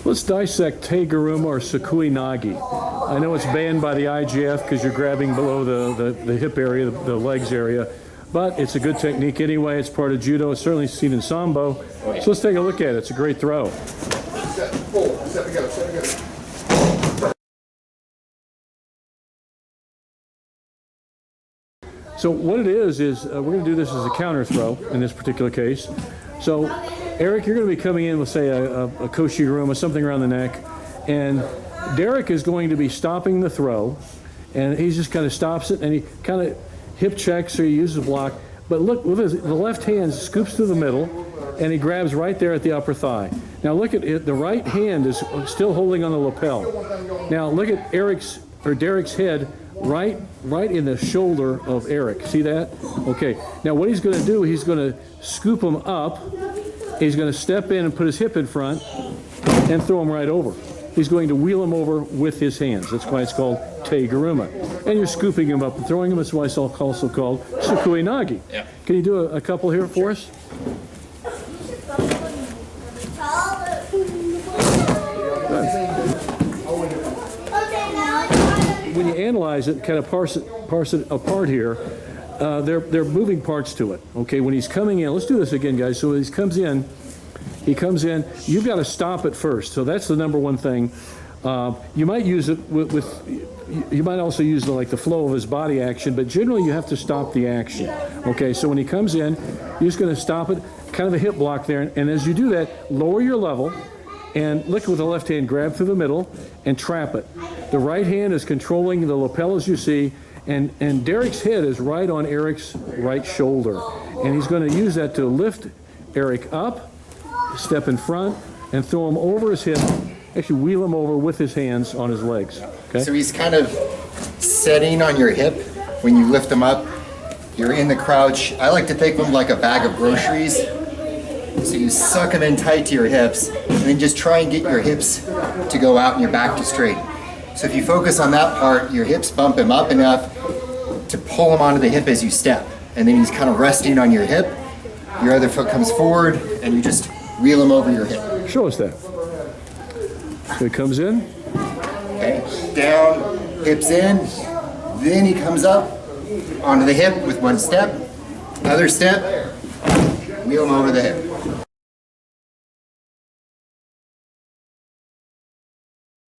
Let's dissect Te Guruma or Sukui Nage. I know it's banned by the IGF because you're grabbing below the hip area, the legs area, but it's a good technique anyway. It's part of judo. It's certainly seen in sambo. So let's take a look at it. It's a great throw. So what it is we're going to do this as a counter throw in this particular case. So Eric, you're going to be coming in with, say, a Te Guruma, something around the neck, and Derek is going to be stopping the throw, and he just kind of stops it, and he kind of hip checks or he uses a block. But look, with the left hand scoops through the middle, and he grabs right there at the upper thigh. Now look at it, the right hand is still holding on the lapel. Now look at Derek's head right in the shoulder of Eric. See that? Okay. Now what he's going to do, he's going to scoop him up. He's going to step in and put his hip in front and throw him right over. He's going to wheel him over with his hands. That's why it's called Te Guruma. And you're scooping him up and throwing him. That's why it's also called Sukui Nage. Yeah. Can you do a couple here for us? When you analyze it, kind of parse it apart here, there are moving parts to it. Okay, when he's coming in, let's do this again, guys. So when he comes in, you've got to stop it first. So that's the number one thing. You might use it you might also use the flow of his body action, but generally you have to stop the action. Okay, so when he comes in, you're just going to stop it, kind of a hip block there, and as you do that, lower your level, and look with the left hand, grab through the middle, and trap it. The right hand is controlling the lapel as you see, and Derek's head is right on Eric's right shoulder. And he's going to use that to lift Eric up, step in front, and throw him over his hip, actually wheel him over with his hands on his legs. Okay? So he's kind of setting on your hip when you lift him up. You're in the crouch. I like to think of him like a bag of groceries. So you suck them in tight to your hips, and then just try and get your hips to go out and your back to straight. So if you focus on that part, your hips bump him up enough to pull him onto the hip as you step. And then he's kind of resting on your hip. Your other foot comes forward, and you just wheel him over your hip. Show us that. So he comes in. Okay, down, hips in. Then he comes up onto the hip with one step. Other step, wheel him over the hip.